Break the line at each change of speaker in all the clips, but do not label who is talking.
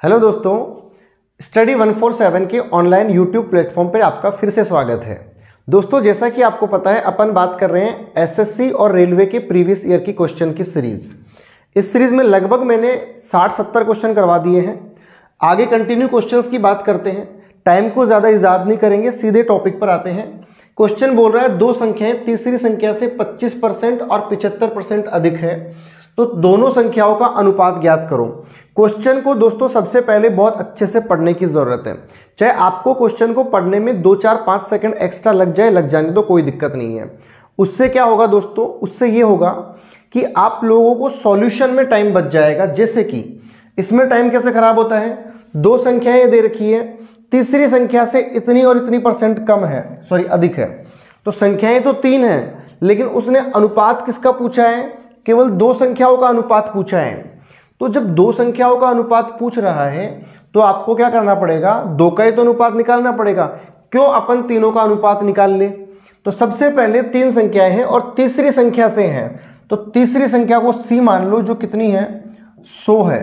Hello दोस्तों, study 147 के online YouTube platform पर आपका फिर से स्वागत है। दोस्तों, जैसा कि आपको पता है अपन बात कर रहे हैं एसएससी और रेलवे के प्रीवियस ईयर की क्वेश्चन की सीरीज़। इस सीरीज़ में लगभग मैंने 60-70 क्वेश्चन करवा दिए हैं। आगे कंटिन्यू क्वेश्चंस की बात करते हैं। टाइम को ज़्यादा इजाद नहीं करेंगे, सीधे टॉपिक पर आते हैं। क्वेश्चन बोल रहा है दो संख्याएं तीसरी संख्या से 25% और 75% अधिक है, तो दोनों संख्याओं का अनुपात ज्ञात करो। क्वेश्चन को दोस्तों सबसे पहले बहुत अच्छे से पढ़ने की जरूरत है। चाहे आपको क्वेश्चन को पढ़ने में 2-4-5 सेकंड एक्स्ट्रा लग जाने तो कोई दिक्कत नहीं है। उससे क्या होगा दोस्तों, उससे ये होगा कि आप लोगों को सॉल्यूशन में टाइम बच जाएगा। जैसे कि इसमें टाइम कैसे खराब होता है, दो संख्याएं दे रखी है, तीसरी संख्या से इतनी और इतनी परसेंट कम है, सॉरी अधिक है, तो संख्याएं तो 3 हैं, लेकिन उसने अनुपात किसका पूछा है, केवल दो संख्याओं का अनुपात पूछा है। तो जब दो संख्याओं का अनुपात पूछ रहा है तो आपको क्या करना पड़ेगा, दो का ही तो अनुपात निकालना पड़ेगा। क्यों अपन तीनों का अनुपात निकाल ले। तो सबसे पहले 3 संख्याएं हैं और तीसरी संख्या से हैं, तो तीसरी संख्या को सी मान लो, जो कितनी है 100 है।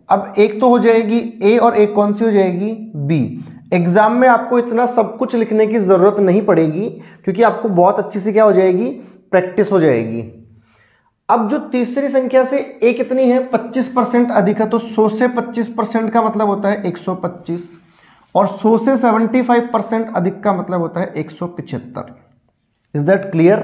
अब एक तो हो जाएगी ए और एक कौन सी हो जाएगी बी। एग्जाम में आपको इतना सब कुछ लिखने की जरूरत नहीं पड़ेगी, क्योंकि आपको बहुत अच्छी सी क्या हो जाएगी, प्रैक्टिस हो जाएगी। अब जो तीसरी संख्या से ए कितनी है, 25% अधिक है, तो 100 से 25% का मतलब होता है 125, और 100 से 75% अधिक का मतलब होता है 175। Is that clear.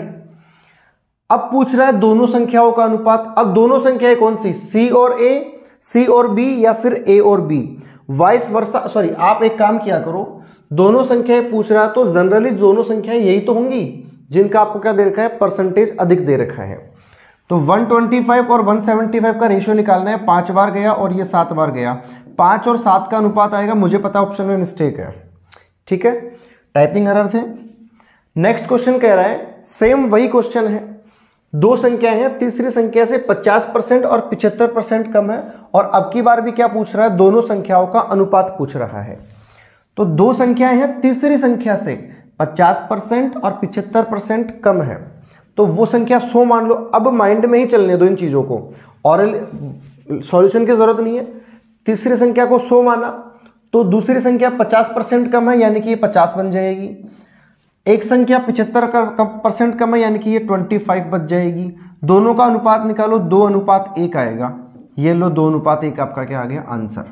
अब पूछ रहा है दोनों संख्याओं का अनुपात। अब दोनों संख्याएं कौन सी, सी और ए, सी और बी, या फिर ए और बी, वाइस वर्सा। सॉरी, आप एक काम किया करो, दोनों संख्याएं पूछ रहा है तो जनरली दोनों संख्याएं यही तो होंगी जिनका आपको क्या दे रखा है, परसेंटेज अधिक दे रखा है। तो 125 और 175 का रेशियो निकालना है। 5 बार गया और ये 7 बार गया, 5 और 7 का अनुपात आएगा। मुझे पता ऑप्शन में मिस्टेक है, ठीक है, टाइपिंग एरर थे। नेक्स्ट क्वेश्चन कह रहा है, सेम वही क्वेश्चन है, दो संख्याएं हैं, तीसरी संख्या से 50% और 75% कम है, और अब की बार भी क्या पूछ रहा है, दोनों संख्याओं का अनुपात पूछ रहा है। तो दो संख्याएं हैं, तीसरी संख्या से 50% और 75% कम है, तो वो संख्या 100 मान लो। अब माइंड में ही चलने दो इन चीजों को, ऑरल सॉल्यूशन की जरूरत नहीं है। तीसरी संख्या को 100 माना, तो दूसरी संख्या 50% कम है, यानी कि ये 50 बन जाएगी। एक संख्या 75% कम है, यानी कि ये 25 बच जाएगी। दोनों का अनुपात निकालो, 2:1 आएगा। ये लो 2:1 आपका क्या आ गया, आंसर।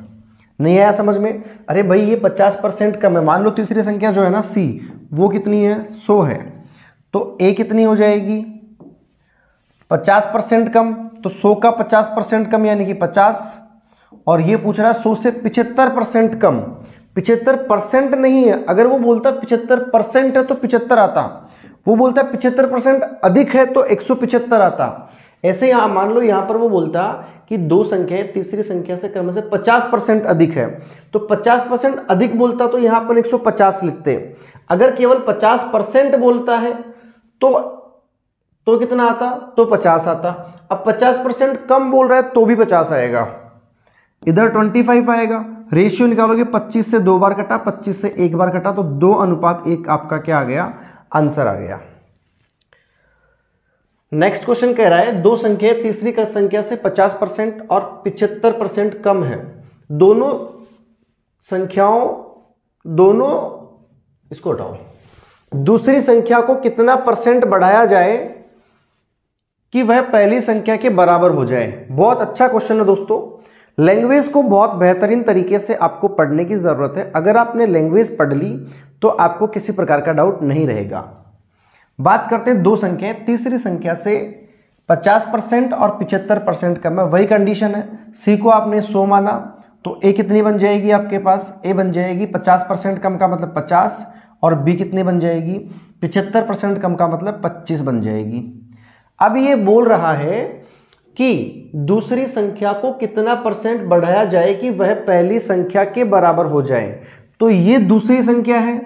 नहीं आया समझ में, अरे भाई ये 50% कम है। मान लो तीसरी संख्या जो है ना सी, वो कितनी है, 100 है, तो ए कितनी हो जाएगी, 50% कम, तो 100 का 50% कम यानी कि 50, और ये पूछ रहा है 100 से 75% कम। 75% नहीं है, अगर वो बोलता 75% है तो 75 आता, वो बोलता 75% अधिक है तो 175 आता। ऐसे यहाँ मान लो, यहाँ पर वो बोलता कि दो संख्याएं तीसरी संख्या से क्रम से 50% अधिक है, तो 50% अधिक बोलता तो यहाँ पर 150 लिखते। अगर केवल 50% बोलता है तो कितना आता, तो 50 आता। अब 50% कम बोल रहा है तो भी 50 आएगा, इधर 25 आएगा। रेशियो निकालोगे, 25 से 2 बार कटा, 25 से 1 बार कटा, तो 2:1 आपका क्या आ गया, आंसर आ गया। नेक्स्ट क्वेश्चन कह रहा है, दो संख्या तीसरी का संख्या से 50% और 75% कम है। दोनों संख्याओं, दोनों, इसको हटाओ, दूसरी संख्या को कितना परसेंट बढ़ाया जाए कि वह पहली संख्या के बराबर हो जाए। बहुत अच्छा क्वेश्चन है दोस्तों। लैंग्वेज को बहुत बेहतरीन तरीके से आपको पढ़ने की जरूरत है। अगर आपने लैंग्वेज पढ़ ली तो आपको किसी प्रकार का डाउट नहीं रहेगा। बात करते हैं दो संख्याएं, तीसरी संख्या से 50% और 75% कम है, वही कंडीशन है। सी को आपने 100 माना, तो ए कितनी बन जाएगी आपके पास, ए बन जाएगी 50% कम का मतलब 50, और बी कितनी बन जाएगी, 75% कम का मतलब 25 बन जाएगी। अब ये बोल रहा है कि दूसरी संख्या को कितना परसेंट बढ़ाया जाए कि वह पहली संख्या के बराबर हो जाए। तो ये दूसरी संख्या है,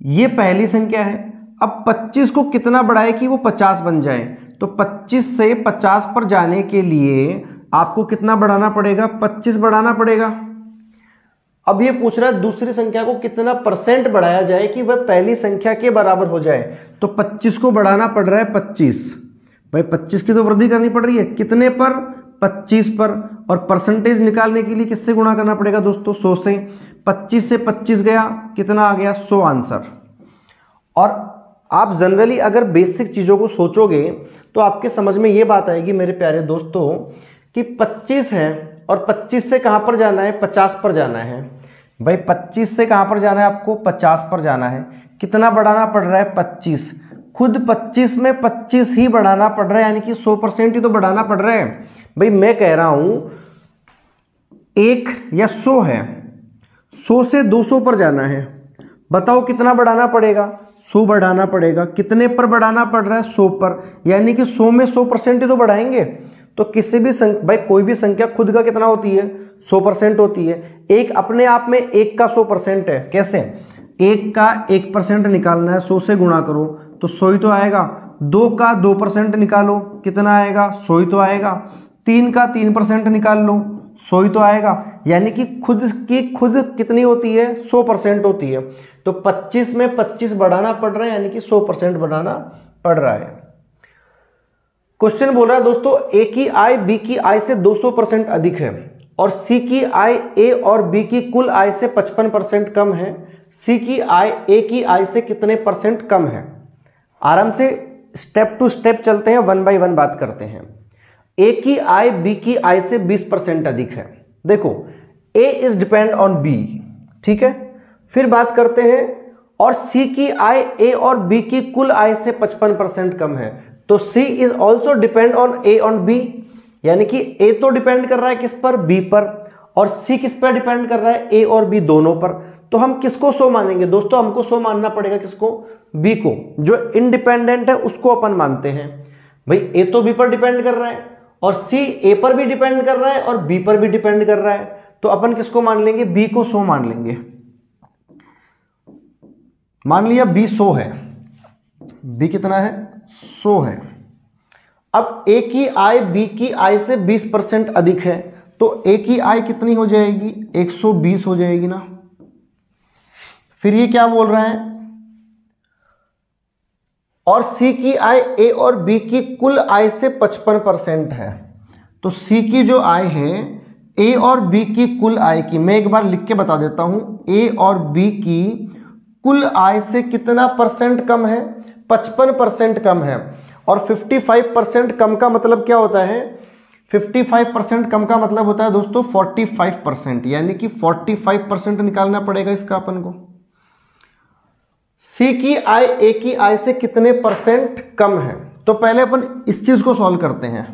ये पहली संख्या है। अब 25 को कितना बढ़ाए कि वो 50 बन जाए, तो 25 से 50 पर जाने के लिए आपको कितना बढ़ाना पड़ेगा, 25 बढ़ाना पड़ेगा। अब ये पूछ रहा है दूसरी संख्या को कितना परसेंट बढ़ाया जाए कि वह पहली संख्या के बराबर हो जाए, तो 25 को बढ़ाना पड़ रहा है 25। भाई 25 की तो वृद्धि करनी पड़ रही है, कितने पर, 25 पर, और परसेंटेज निकालने के लिए किससे गुणा करना पड़ेगा दोस्तों? 100 से। 25 से 25 गया, कितना आ गया? 100 आंसर। और आप जनरली अगर बेसिक चीज़ों को सोचोगे तो आपके समझ में ये बात आएगी मेरे प्यारे दोस्तों कि 25 है और 25 से कहाँ पर जाना है? 50 पर जाना है। भाई 25 से कहाँ पर जाना है आपको? 50 पर जाना है। कितना बढ़ाना पड़ रहा है? 25। खुद 25 में 25 ही बढ़ाना पड़ रहा है, यानी कि 100% ही तो बढ़ाना पड़ रहा है। भाई मैं कह रहा हूं 1 या 100 है, 100 से 200 पर जाना है। बताओ कितना बढ़ाना पड़ेगा? 100 बढ़ाना पड़ेगा। कितने पर बढ़ाना पड़ रहा है? 100 पर, यानी कि 100 में 100% ही तो बढ़ाएंगे। तो किसी भी भाई कोई भी संख्या खुद का कितना होती है? 100% होती है। एक अपने आप में 1 का 100% है। कैसे? 1 का 1% निकालना है, 100 से गुणा करो तो 100 ही तो आएगा। 2 का 2% निकालो, कितना आएगा? 100 ही तो आएगा। 3 का 3% निकाल लो, 100 ही तो आएगा। यानी कि खुद कितनी होती है? 100% होती है। तो 25 में 25 बढ़ाना पड़ रहा है, यानी कि 100% बढ़ाना पड़ रहा है। क्वेश्चन बोल रहा है दोस्तों ए की आय बी की आय से 200% अधिक है और सी की आय ए और बी की कुल आय से 55% कम है। सी की आय ए की आय से कितने % कम है? आराम से स्टेप टू स्टेप चलते हैं, 1 बाय 1 बात करते हैं। ए की आय बी की आय से 20% अधिक है। देखो ए इज डिपेंड ऑन बी, ठीक है। फिर बात करते हैं और सी की आय ए और बी की कुल आय से 55% कम है। तो C is also depend on A on B, यानी कि ए तो डिपेंड कर रहा है किस पर? बी पर, और सी किस पर डिपेंड कर रहा है? ए और बी दोनों पर। तो हम किसको 100 मानेंगे दोस्तों? हमको 100 मानना पड़ेगा। किसको? बी को। जो इंडिपेंडेंट है उसको अपन मानते हैं। भाई ए तो बी पर डिपेंड कर रहा है और सी ए पर भी डिपेंड कर रहा है और बी पर भी डिपेंड कर रहा है, तो अपन किसको मान लेंगे? बी को 100 मान लेंगे। मान लिया बी 100 है। बी कितना है? 100 है। अब ए की आय बी की आय से 20% अधिक है, तो ए की आय कितनी हो जाएगी? 120 हो जाएगी ना। फिर ये क्या बोल रहा है? और सी की आय ए और बी की कुल आय से 55% है। तो सी की जो आय है ए और बी की कुल आय की, मैं एक बार लिख के बता देता हूं, ए और बी की कुल आय से कितना % कम है? 55% कम है। और 55% कम का मतलब क्या होता है? 55% कम का मतलब होता है दोस्तों 45%, यानी कि 45% निकालना पड़ेगा इसका अपन को। सी की आय ए की आय से कितने % कम है? तो पहले अपन इस चीज को सॉल्व करते हैं।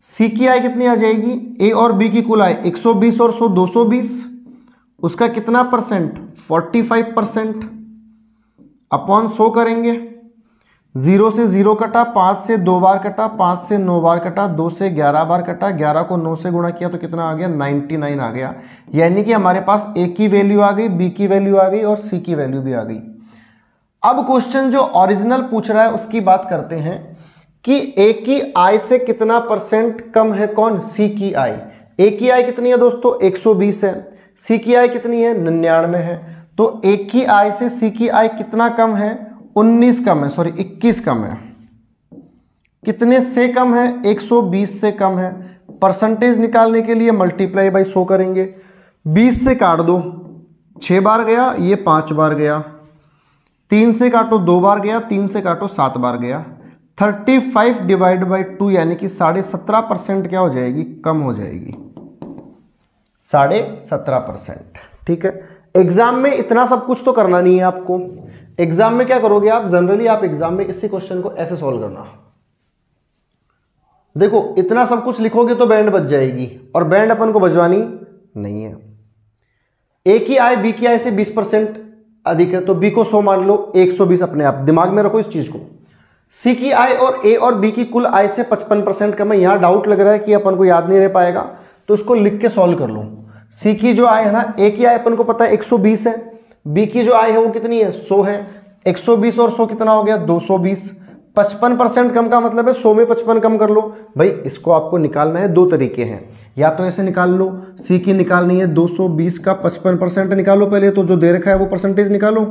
सी की आय कितनी आ जाएगी? ए और बी की कुल आय 120 और 100 220, उसका कितना %? 45% अपॉन 100 करेंगे। 0 से 0 कटा, 5 से 2 बार कटा, 5 से 9 बार कटा, 2 से 11 बार कटा, 11 को 9 से गुणा किया तो कितना आ गया? 99 आ गया। यानी कि हमारे पास ए की वैल्यू आ गई, बी की वैल्यू आ गई और सी की वैल्यू भी आ गई। अब क्वेश्चन जो ओरिजिनल पूछ रहा है उसकी बात करते हैं कि ए की आय से कितना % कम है? कौन? सी की आय। ए की आय कितनी है दोस्तों? 120 है। सी की आय कितनी है? 99 है। तो ए की आय से सी की आय कितना कम है? 19 कम है, सॉरी 21 कम है। कितने से कम है? 120 से कम है। परसेंटेज निकालने के लिए मल्टीप्लाई बाय 100 करेंगे। 20 से काट दो, 6 बार गया, ये 5 बार गया। 3 से काटो 2 बार गया, 3 से काटो 7 बार गया। 35 डिवाइड बाई 2 यानी कि 17.5% क्या हो जाएगी? कम हो जाएगी, 17.5%। ठीक है। एग्जाम में इतना सब कुछ तो करना नहीं है आपको। एग्जाम में क्या करोगे आप? जनरली आप एग्जाम में इसी क्वेश्चन को ऐसे सॉल्व करना। देखो इतना सब कुछ लिखोगे तो बैंड बज जाएगी, और बैंड अपन को बजवानी नहीं है। ए की आय बी की आय से 20% अधिक है, तो बी को 100 मान लो, 120 अपने आप दिमाग में रखो इस चीज को। सी की आय और ए और बी की कुल आय से 55% कम है। यहां डाउट लग रहा है कि अपन को याद नहीं रह पाएगा, तो इसको लिख के सॉल्व कर लो। सी की जो आय है ना, ए की आय अपन को पता है 120 है, बी की जो आय है वो कितनी है? 100 है। 120 और 100 कितना हो गया? 220। 55% कम का मतलब है 100 में 55 कम कर लो। भाई इसको आपको निकालना है, 2 तरीके हैं। या तो ऐसे निकाल लो, सी की निकालनी है 220 का 55% निकालो पहले, तो जो दे रखा है वो परसेंटेज निकालो।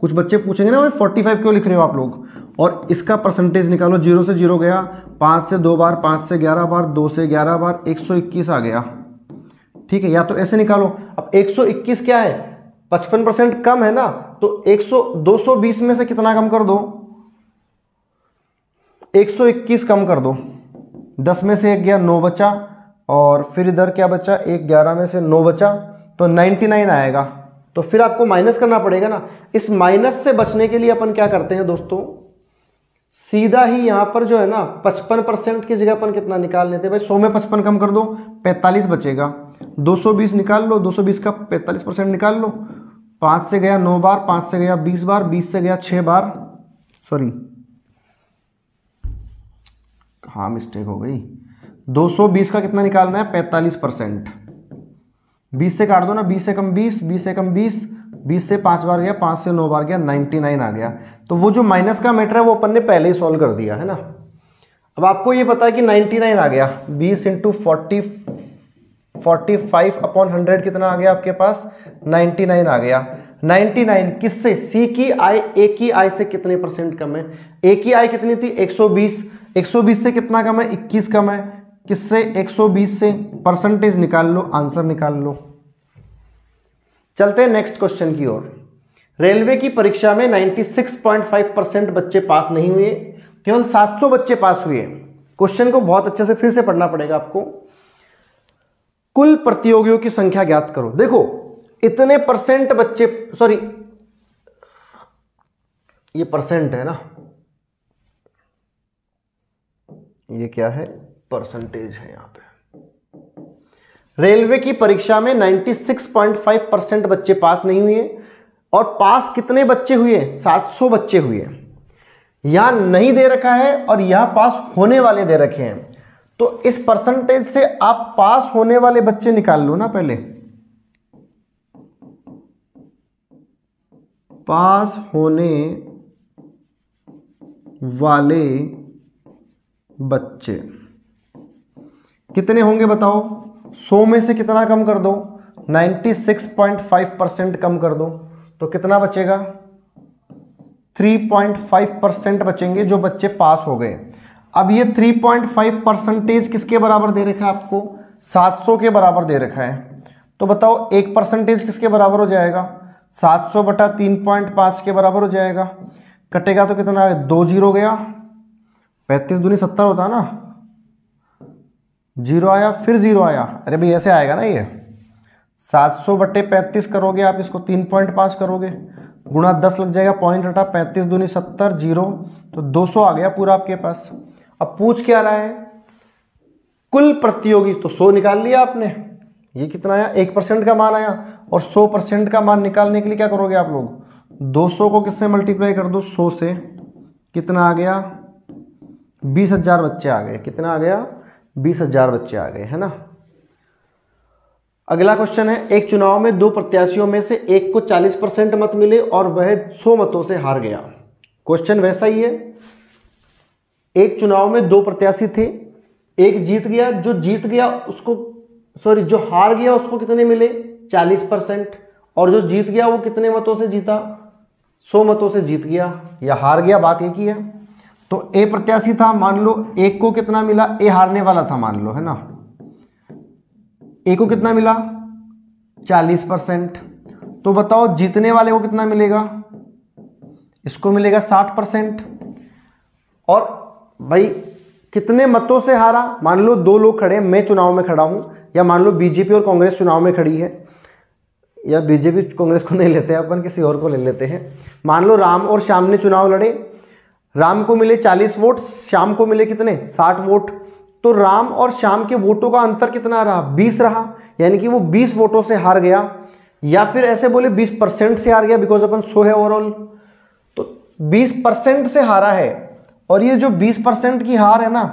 कुछ बच्चे पूछेंगे ना भाई 45 क्यों लिख रहे हो आप लोग, और इसका परसेंटेज निकालो। 0 से 0 गया, 5 से 2 बार, 5 से 11 बार, 2 से 11 बार, 121 आ गया। ठीक है, या तो ऐसे निकालो। अब 121 क्या है, 55% कम है ना, तो 220 में से कितना कम कर दो, 121 कम कर दो। 10 में से 1 गया, 9 बचा, और फिर इधर क्या बचा, 1 11 में से 9 बचा, तो 99 आएगा। तो फिर आपको माइनस करना पड़ेगा ना। इस माइनस से बचने के लिए अपन क्या करते हैं दोस्तों, सीधा ही यहां पर जो है ना 55% की जगह अपन कितना निकाल लेते हैं भाई, 100 में 55 कम कर दो, 45 बचेगा। 220 निकाल लो, 220 का 45% निकाल लो। 5 से गया 9 बार, 5 से गया 20 बार, 20 से गया 6 बार, सॉरी हाँ मिस्टेक हो गई। 220 का कितना निकालना है, 45%। 20 से काट दो ना, 20 से कम 20, 20 से कम 20, 20 से 5 बार गया, 5 से 9 बार गया, 99 आ गया। तो वो जो माइनस का मैटर है वो अपन ने पहले ही सॉल्व कर दिया है ना। अब आपको ये पता है कि 99 आ गया, 20 इंटू 45/100 कितना आ गया आपके पास, 99 आ गया। 99 किससे, सी की आई ए की आई से कितने परसेंट कम है, ए की आई कितनी थी 120, 120 से कितना कम है, 21 कम है, किससे 120 से। परसेंटेज निकाल लो, आंसर निकाल लो। चलते हैं नेक्स्ट क्वेश्चन की ओर। रेलवे की परीक्षा में 96.5% बच्चे पास नहीं हुए, केवल 700 बच्चे पास हुए। क्वेश्चन को बहुत अच्छे से फिर से पढ़ना पड़ेगा आपको। कुल प्रतियोगियों की संख्या ज्ञात करो। देखो इतने परसेंट बच्चे, सॉरी ये परसेंट है ना, ये क्या है, परसेंटेज है यहां पे। रेलवे की परीक्षा में 96.5% बच्चे पास नहीं हुए, और पास कितने बच्चे हुए, 700 बच्चे हुए। यहां नहीं दे रखा है और यहां पास होने वाले दे रखे हैं, तो इस परसेंटेज से आप पास होने वाले बच्चे निकाल लो ना पहले। पास होने वाले बच्चे कितने होंगे बताओ, 100 में से कितना कम कर दो, 96.5% कम कर दो, तो कितना बचेगा, 3.5% बचेंगे जो बच्चे पास हो गए। अब ये 3.5% किसके बराबर दे रखा है आपको, 700 के बराबर दे रखा है। तो बताओ 1% किसके बराबर हो जाएगा, 700 बटा 3.5 के बराबर हो जाएगा। कटेगा तो कितना है, 2 जीरो गया, 35 दूनी 70 होता है ना, 0 आया फिर 0 आया, अरे भाई ऐसे आएगा ना ये। 700 बटे 35 करोगे आप, इसको 3.5 करोगे, गुणा 10 लग जाएगा, पॉइंट हटा, 35 दूनी 70, 0, तो 200 आ गया पूरा आपके पास। अब पूछ क्या रहा है, कुल प्रतियोगी, तो 100 निकाल लिया आपने। ये कितना आया, 1% का मान आया, और 100% का मान निकालने के लिए क्या करोगे आप लोग, 200 को किससे मल्टीप्लाई कर दो, 100 से, कितना आ गया, 20,000 बच्चे आ गए। कितना आ गया, 20,000 बच्चे आ गए, है ना। अगला क्वेश्चन है, एक चुनाव में 2 प्रत्याशियों में से एक को 40% मत मिले और वह 100 मतों से हार गया। क्वेश्चन वैसा ही है, एक चुनाव में 2 प्रत्याशी थे, एक जीत गया, जो जीत गया उसको, सॉरी जो हार गया उसको कितने मिले, 40%, और जो जीत गया वो कितने मतों से जीता, 100 मतों से जीत गया या हार गया, बात एक ही है। तो ए प्रत्याशी था, मान लो एक को कितना मिला, ए हारने वाला था मान लो, है ना, ए को कितना मिला, 40%। तो बताओ जीतने वाले को कितना मिलेगा, इसको मिलेगा 60%। और भाई कितने मतों से हारा, मान लो 2 लोग खड़े हैं, मैं चुनाव में खड़ा हूं, या मान लो बीजेपी और कांग्रेस चुनाव में खड़ी है, या बीजेपी कांग्रेस को नहीं लेते हैं अपन, किसी और को ले लेते हैं। मान लो राम और श्याम ने चुनाव लड़े, राम को मिले 40 वोट, श्याम को मिले कितने, 60 वोट। तो राम और श्याम के वोटों का अंतर कितना रहा, 20 रहा, यानी कि वो 20 वोटों से हार गया, या फिर ऐसे बोले 20% से हार गया, बिकॉज अपन 100 है ओवरऑल। तो 20% से हारा है, और ये जो 20% की हार है ना,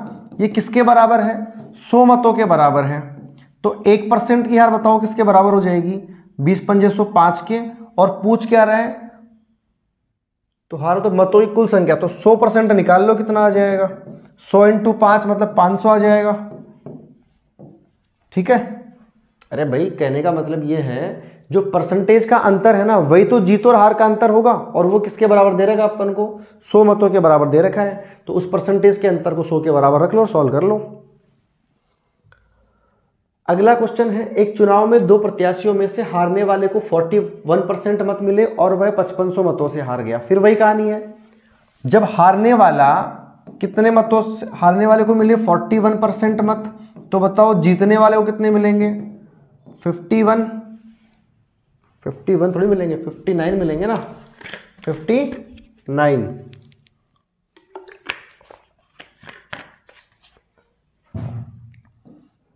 ये किसके बराबर है, 100 मतों के बराबर है। तो 1% की हार बताओ किसके बराबर हो जाएगी, 20 पंजे 105 के, और पूछ क्या रहा है, तो हारो तो मतों की कुल संख्या, तो 100% निकाल लो कितना आ जाएगा, 100 इंटू 5 मतलब 500 आ जाएगा। ठीक है, अरे भाई कहने का मतलब ये है जो परसेंटेज का अंतर है ना वही तो जीत और हार का अंतर होगा, और वो किसके बराबर दे रखा अपन को, 100 मतों के बराबर दे रखा है। तो उस परसेंटेज के अंतर को 100 के बराबर रख लो और सॉल्व कर लो। अगला क्वेश्चन है, एक चुनाव में दो प्रत्याशियों में से हारने वाले को 41% मत मिले और वह 5500 मतों से हार गया। फिर वही कहानी है, जब हारने वाला कितने मतों से, हारने वाले को मिले 41% मत, तो बताओ जीतने वाले को कितने मिलेंगे, 51 थोड़ी मिलेंगे, 59 मिलेंगे ना, 59।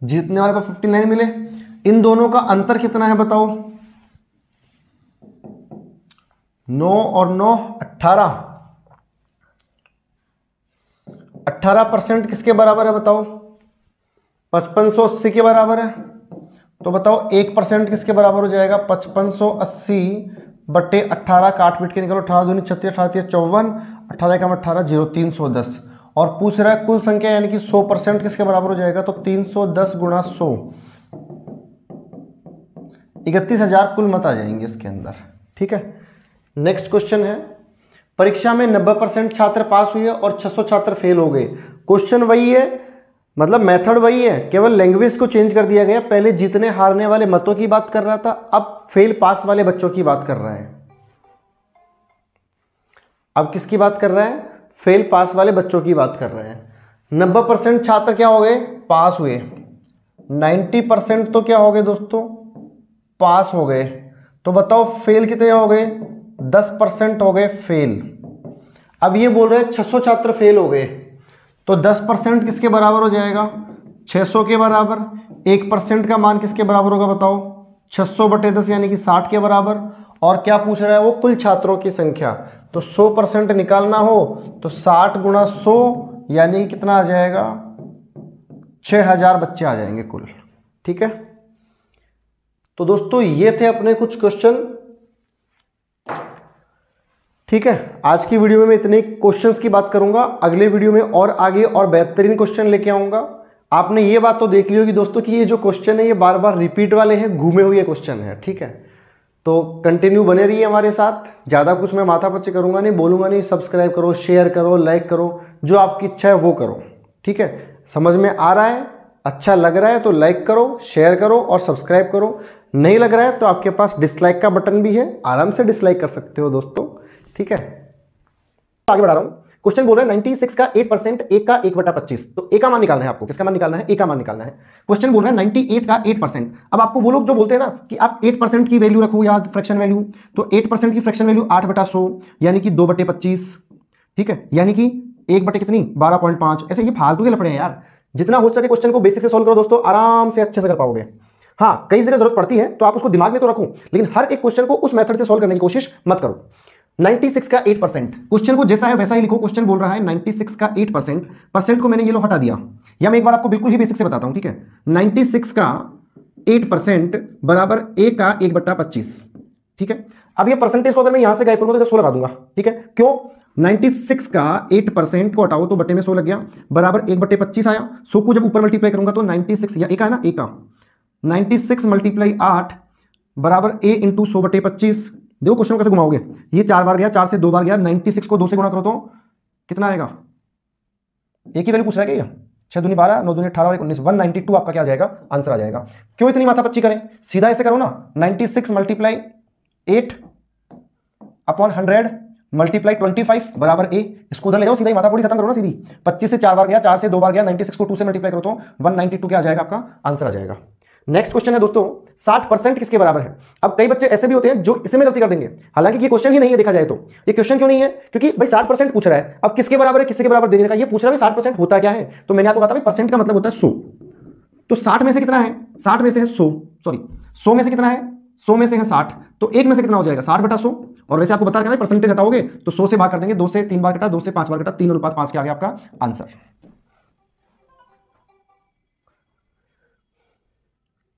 जीतने वाले को 59 मिले। इन दोनों का अंतर कितना है बताओ, 9 और 9 18। 18% किसके बराबर है बताओ, 5580 के बराबर है। तो बताओ 1% किसके बराबर हो जाएगा, 5580 बटे 18, काट पीट के निकलो, 18 दूनी 36, 18 54, 18 का 18 0, 310। और पूछ रहा है कुल संख्या यानी कि 100% किसके बराबर हो जाएगा, तो 310 गुणा 100, 31,000 कुल मत आ जाएंगे इसके अंदर। ठीक है, नेक्स्ट क्वेश्चन है, परीक्षा में 90% छात्र पास हुए और 600 छात्र फेल हो गए। क्वेश्चन वही है, मतलब मेथड वही है, केवल लैंग्वेज को चेंज कर दिया गया। पहले जीतने हारने वाले मतों की बात कर रहा था, अब फेल पास वाले बच्चों की बात कर रहा है। अब किसकी बात कर रहा है, फेल पास वाले बच्चों की बात कर रहे हैं। 90% छात्र क्या हो गए, पास हुए। 90% तो क्या हो गए दोस्तों, पास हो गए। तो बताओ फेल कितने हो गए, 10% हो गए फेल। अब ये बोल रहे हैं 600 छात्र फेल हो गए, तो 10% किसके बराबर हो जाएगा, 600 के बराबर। 1% का मान किसके बराबर होगा बताओ, 600 बटे 10 यानी कि 60 के बराबर। और क्या पूछ रहा है वो, कुल छात्रों की संख्या। तो 100% निकालना हो तो 60 गुणा 100 यानी कि कितना आ जाएगा, 6000 बच्चे आ जाएंगे कुल। ठीक है, तो दोस्तों ये थे अपने कुछ क्वेश्चन। ठीक है, आज की वीडियो में मैं इतने क्वेश्चंस की बात करूंगा, अगले वीडियो में और आगे और बेहतरीन क्वेश्चन लेके आऊंगा। आपने ये बात तो देख ली होगी दोस्तों कि ये जो क्वेश्चन है ये बार बार रिपीट वाले हैं, घूमे हुए क्वेश्चन है। ठीक है, तो कंटिन्यू बने रहिए हमारे साथ। ज़्यादा कुछ मैं माथापच्ची करूंगा नहीं, बोलूंगा नहीं। सब्सक्राइब करो, शेयर करो, लाइक करो, जो आपकी इच्छा है वो करो। ठीक है, समझ में आ रहा है, अच्छा लग रहा है तो लाइक करो, शेयर करो और सब्सक्राइब करो। नहीं लग रहा है तो आपके पास डिसलाइक का बटन भी है, आराम से डिसलाइक कर सकते हो दोस्तों। ठीक है, आगे बढ़ा रहा हूं। क्वेश्चन बोल रहा है 96 का 8%, ए का 1/25। तो ए का मान निकालना है आपको, किसका मान निकालना है, ए का मान निकालना है। क्वेश्चन बोल रहा है 98 का 8%। अब आपको वो लोग जो बोलते हैं ना कि आप 8% की वैल्यू रखो याद, फ्रैक्शन वैल्यू, तो 8% की फ्रैक्शन वैल्यू 8/100 यानी कि 2/25। ठीक है, यानी कि 1 बटे कितनी, 12.5। ऐसे ये फालतू के लफड़े हैं यार। जितना हो सके क्वेश्चन को बेसिक से सॉल्व करो दोस्तों, आराम से अच्छे से कर पाओगे। हाँ, कई जगह जरूरत पड़ती है तो आप उसको दिमाग में तो रखो, लेकिन हर एक क्वेश्चन को उस मेथड से सॉल्व करने की कोशिश मत करो। 96 का 8%, क्वेश्चन को जैसा है वैसा ही लिखो। क्वेश्चन बोल रहा है 96 का 8%, परसेंट को मैंने ये लो हटा दिया, या मैं एक बार आपको बिल्कुल ही बेसिक से बताता हूं। ठीक है, 96 का 8% बराबर ए का 1/25। ठीक है, अब ये परसेंटेज को अगर मैं यहां से गायब करूंगा तो 100 लगा दूंगा। ठीक है, क्यों, 96 का 8% को हटाओ तो बटे में 100 लग गया, बराबर 1/25 आया। 100 को जब ऊपर मल्टीप्लाई करूंगा तो 96 या ए का है ना, ए का 96 मल्टीप्लाई 8 बराबर ए इंटू 100/25। देखो क्वेश्चन कैसे घुमाओगे, ये 4 बार गया, 4 से 2 बार गया, 96 को 2 से गुणा करो तो कितना आएगा, एक ही वैल्यू पूछ रहा है क्या, 6 दूनी 12, 9 दूनी 18 और 19, 192 आपका क्या आ जाएगा, आंसर आ जाएगा। क्यों इतनी माथापच्ची करें, सीधा ऐसे करो ना, 96 मल्टीप्लाई 8 अपॉन 100 मल्टीप्लाई 25 बराबर ए। इसको उधर ले जाओ, सीधा ही माथापोड़ी खत्म करो ना सीधी। 25 से 4 बार गया, 4 से 2 बार गया, 96 को 2 से मल्टीप्लाई करो तो 192 क्या आ जाएगा, आपका आंसर आ जाएगा। नेक्स्ट क्वेश्चन है दोस्तों, 60% किसके बराबर है। अब कई बच्चे ऐसे भी होते हैं जो इसमें गलती कर देंगे, हालांकि ये क्वेश्चन ही नहीं है देखा जाए तो। ये क्वेश्चन क्यों नहीं है, क्योंकि भाई 60% पूछ रहा है, अब किसके बराबर है, किसके बराबर देने का, ये पूछ रहा है 60% होता क्या है। तो मैंने आपको कहा था भाई परसेंट का मतलब होता है 100, तो 60 में से कितना है, 60 में से है 100, सॉरी 100 में से कितना है, 100 में से है 60, तो 1 में से कितना हो जाएगा, 60/100। और वैसे आपको बता रहा है परसेंटेज हटाओगे तो 100 से भाग कर देंगे, 2 से 3 बार कटा, 2 से 5 बार कटा, 3:5 के आगे आपका आंसर।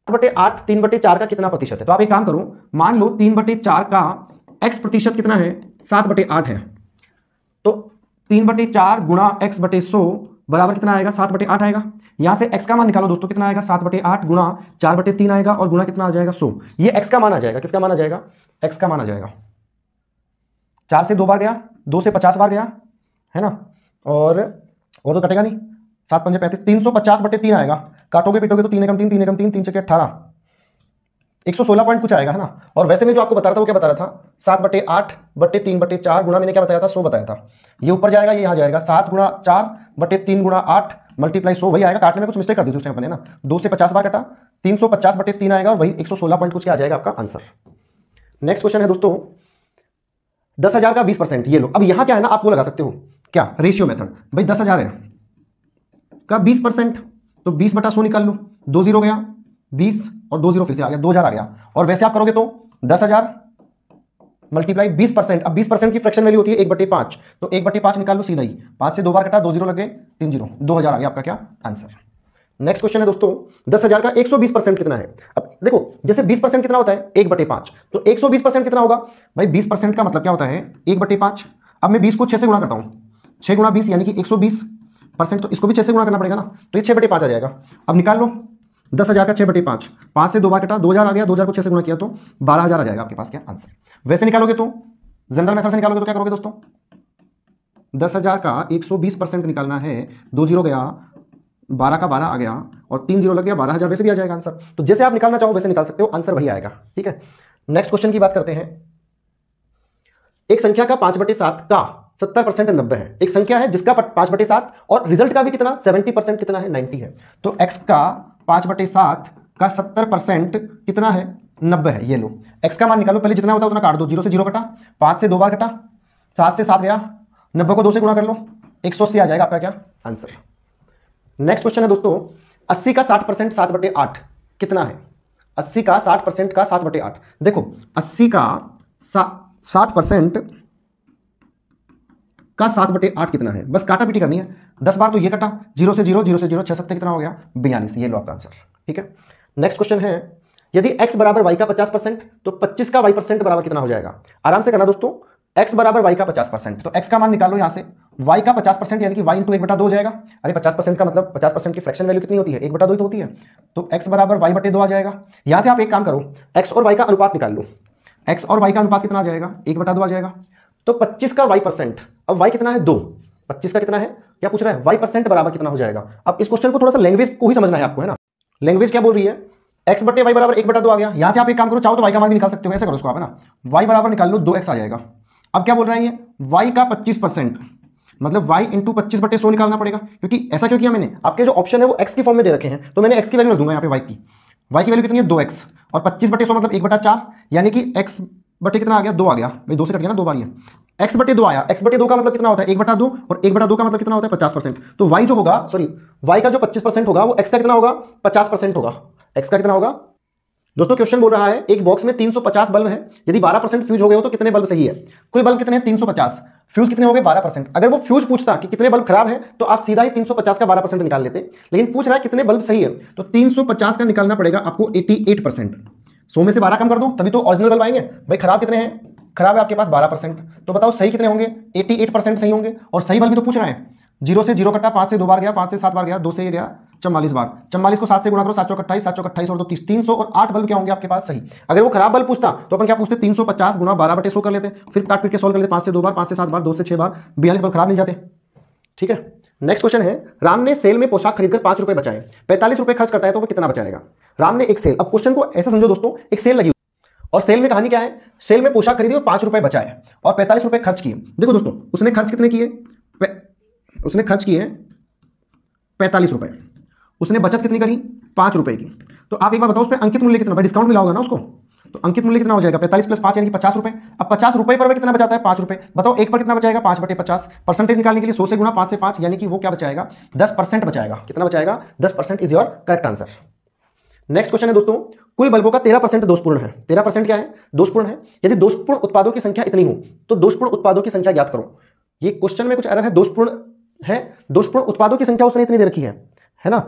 8/8 3/4 का कितना प्रतिशत है। तो आप एक काम करो, मान लो 3/4 का x प्रतिशत कितना है, 7/8 है, तो 3/4 गुणा x/100 बराबर कितना आएगा 7/8 आएगा। यहां से x का मान निकालो दोस्तों, कितना आएगा 7/8 गुणा 4/3 आएगा और गुणा कितना आ जाएगा 100। ये x का मान आ जाएगा, किसका मान आ जाएगा, x का मान आ जाएगा। 4 से 2 बार गया, 2 से 50 बार गया, है ना, और तो कटेगा नहीं, 7 पंजे 35, 350/3 आएगा। काटोगे पीटोगे तो 3 एकम 3, 3 एकम 3, 3 छके 18, 116 पॉइंट कुछ आएगा, है ना। और वैसे में जो आपको बता रहा था वो क्या बता रहा था, 7/8/3/4 गुणा मैंने क्या बताया था 100 बताया था। ये ऊपर जाएगा, ये यहाँ जाएगा, 7 गुणा 4/3 गुणा 8 मल्टीप्लाई 100, वही आएगा। काटने में कुछ मिस्टेक कर दी उस टाइम अपने ना, 2 से 50 बार कटा, 350/3 आएगा और वही 116 पॉइंट कुछ क्या आ जाएगा आपका आंसर। नेक्स्ट क्वेश्चन है दोस्तों, 10,000 का 20%, ये लो। अब यहां क्या है ना, आप वो लगा सकते हो क्या, रेशियो मेथड। भाई 10,000 है का 20%, तो 20/100 निकाल लो, 2 0 गया 20 और 2 0 फिर से आ गया, 2000 आ गया। और वैसे आप करोगे तो 10,000 मल्टीप्लाई 20%। अब 20% की फ्रैक्शन वैल्यू होती है 1/5, तो 1/5 निकाल लो सीधा ही, 5 से 2 बार कटा, 2 0 लगे 3 0, 2000 आ गया आपका क्या आंसर। नेक्स्ट क्वेश्चन है दोस्तों, 10,000 का 120% कितना है। अब देखो जैसे 20% कितना होता है 1/5, तो 120% कितना होगा भाई, 20% का मतलब क्या होता है 1/5। अब मैं 20 को 6 से गुणा करता हूं, 6 गुणा 20 यानी कि 120%, तो इसको भी 6 से गुणा करना पड़ेगा ना, तो ये 6/5 आ जाएगा। अब निकाल लो 10,000 का 6/5, 5 से 2 बार कटा, 2000 आ गया, 2000 को 6 से गुणा किया तो 12,000 आ जाएगा आपके पास क्या आंसर। वैसे निकालोगे तो जनरल मेथड से निकालोगे तो क्या करोगे दोस्तों, 10,000 का 120% निकालना है, 2 0 गया, 12 का 12 आ गया और 3 0 लग गया, 12,000 वैसे भी आ जाएगा आंसर। तो जैसे आप निकालना चाहो वैसे निकाल सकते हो, आंसर वही आएगा। ठीक है, नेक्स्ट क्वेश्चन की बात करते हैं। एक संख्या का 5/7 का 70% 90 है। एक संख्या है जिसका 5/7 और रिजल्ट का भी कितना 70% कितना है 90 है। तो x का 5/7 का 70% कितना है 90 है। ये लो x का मान निकालो, पहले जितना होता है उतना काट दो, 0 से 0 कटा, 5 से 2 बार कटा, 7 से 7 गया, 90 को 2 से गुणा कर लो, 180 आ जाएगा आपका क्या आंसर। नेक्स्ट क्वेश्चन है दोस्तों, 80 का 60% 7/8 कितना है। 80 का 60% का 7/8, देखो 80 का 60% का 7/8 कितना है, बस काटा पीटी करनी है। 10 बार तो ये कटा, 0 से 0, 0 से 0, 6 सकते कितना हो गया 42, ये लो आपका आंसर। ठीक है, नेक्स्ट क्वेश्चन है, यदि x बराबर y का 50% तो 25 का y% बराबर कितना हो जाएगा। आराम से करना दोस्तों, x बराबर y का 50%, तो x का मान निकालो यहां से, y का 50% यानी कि y इंटू 1/2 हो जाएगा। अरे 50% का मतलब 50% की फ्रैक्शन वैल्यू कितनी होती है 1/2 ही तो होती है, तो x बराबर y/2 आ जाएगा। यहां से आप एक काम करो, x और y का अनुपात निकाल लो, x और y का अनुपात कितना आ जाएगा 1/2 आ जाएगा। तो 25 का y%, अब y कितना है 2, 25 का कितना है क्या पूछ रहा है y% बराबर कितना हो जाएगा। अब इस क्वेश्चन को थोड़ा सा लैंग्वेज को ही समझना है आपको, है ना। लैंग्वेज क्या बोल रही है, x बटे y बराबर 1/2 आ गया। यहां से आप एक काम करो, चाहो तो y का मान भी निकाल सकते हो, ऐसे करो इसको आप, है ना, y बराबर निकाल लो 2x आ जाएगा। अब क्या बोल रहा है ये y का 25%, मतलब y इंटू 25/100 निकालना पड़ेगा, क्योंकि ऐसा क्यों किया मैंने, आपके जो ऑप्शन है वो x की फॉर्म में दे रखे हैं, तो मैंने x की वैल्यू रख दूंगा यहाँ पे y की वैल्यू कितनी है 2x, और 25/100 मतलब 1/4, यानी कि x बटे कितना आ गया 2 आ गया, भाई 2 से कट गया ना 2 बार, ये x/2 आया। x/2 का मतलब कितना होता है 1/2, और 1/2 का मतलब कितना होता है 50%। तो y जो होगा, सॉरी y का जो 25% होगा वो x का कितना होगा 50% होगा। x का कितना होगा दोस्तों, क्वेश्चन बोल रहा है एक बॉक्स में 350 बल्ब है, यदि 12% फ्यूज हो गए हो तो कितने बल्ब सही है। कुल बल्ब कितने हैं 350, फ्यूज कितने हो गए 12%। अगर वो फ्यूज पूछता कि कितने बल्ब खराब है तो आप सीधा ही 350 का 12% निकाल लेते, लेकिन पूछ रहा है कितने बल्ब सही है, तो 350 का निकालना पड़ेगा आपको 88%। 100 में से 12 कम कर दो तभी तो ओरिजिनल बल्ब आएंगे। भाई खराब कितने हैं, खराब है आपके पास 12%, तो बताओ सही कितने होंगे 88% सही होंगे। और सही बल्ब भी तो पूछ रहा है, 0 से 0 कटा, 5 से 2 बार गया, 5 से 7 बार गया, 2 से ये गया 44 बार, 44 को 7 से गुणा करो, 7 चौक 28, 7 चौक 28 और 2 30, 308 बल्ब क्या होंगे आपके पास सही। अगर वो खराब बल्ब पूछता तो अपन क्या पूछते 350 गुणा 12/100 कर लेते, फिर काट पीट के सॉल्व कर लेते, 5 से 2 बार, 5 से 7 बार, 2 से 6 बार, 42 बल्ब खराब मिल जाते। ठीक है, नेक्स्ट क्वेश्चन है, राम ने सेल में पोशाक खरीदकर 5 रुपए बचाए, 45 रुपए खर्च करता है तो वो कितना बचाएगा। राम ने एक सेल, अब क्वेश्चन को ऐसे समझो दोस्तों, एक सेल लगी और सेल में कहानी क्या है, सेल में पोशाक खरीदी और 5 रुपए बचाए और 45 रुपए खर्च किए। देखो दोस्तों उसने खर्च कितने किए, उसने खर्च किए 45 रुपए, उसने बचत कितनी करी 5 रुपए की। तो आप एक बार बताओ उस पर अंकित मूल्य कितना, भाई डिस्काउंट मिला होगा ना उसको, तो अंकित मूल्य कितना हो जाएगा 45 + 5 यानी कि 50 रुपए। अब 50 रुपए पर कितना बचाता है 5 रुपए, बताओ एक पर कितना बचाएगा 5/50। परसेंटेज निकालने के लिए 100 से गुणा 5 से 5 यानी कि वो क्या बचाएगा 10% बचाएगा। कितना बचाएगा 10% is your correct answer. Next question है दोस्तों, कुल बल्बों का 13% दोषपूर्ण है। 13% क्या है दोषपूर्ण है। यदि दोषपूर्ण उत्पादों की संख्या इतनी हो तो दोषपूर्ण उत्पादों की संख्या ज्ञात करो। ये क्वेश्चन में कुछ एरर है, दोषपूर्ण है, दोषपूर्ण उत्पादों की संख्या उसने इतनी दे रखी है ना।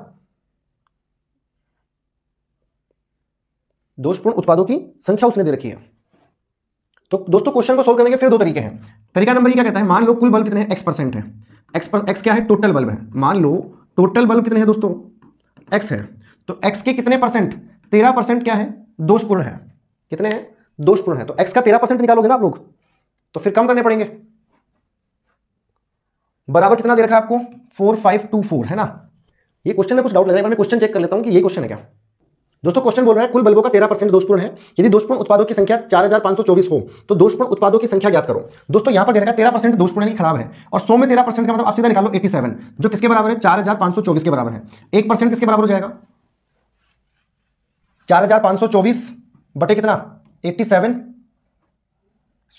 दोषपूर्ण उत्पादों की संख्या उसने दे रखी है। तो दोस्तों क्वेश्चन को सोल्व करने के फिर दो तरीके हैं। तरीका नंबर क्या कहता है, मान लो कुल बल्ब कितने हैं x% है, एक्स पर एक्स क्या है, टोटल बल्ब है। मान लो टोटल बल्ब कितने हैं दोस्तों, एक्स है, तो एक्स के कितने परसेंट, 13% क्या है, दोषपूर्ण है। कितने हैं, दोषपूर्ण है। तो एक्स का 13% निकालोगे ना आप लोग, तो फिर कम करने पड़ेंगे। बराबर कितना दे रखा है आपको, 4524 है ना। ये क्वेश्चन में कुछ डाउट लग रहा है, मैं क्वेश्चन चेक कर लेता हूं कि ये क्वेश्चन है क्या। दोस्तों क्वेश्चन बोल रहा है कुल बल्बों का 13% दोषपूर्ण है, यदि दोषपूर्ण उत्पादों की संख्या 4524 हो तो दोषपूर्ण उत्पादों की संख्या ज्ञात करो। दोस्तों यहां पर दे रखा है 13% दोषपूर्ण नहीं, खराब है, और 100 में 13% का मतलब आप सीधा निकालो 87, जो किसके बराबर है, 4524 के बराबर है। 1% किसके बराबर हो जाएगा, 4524 बटे कितना, 87।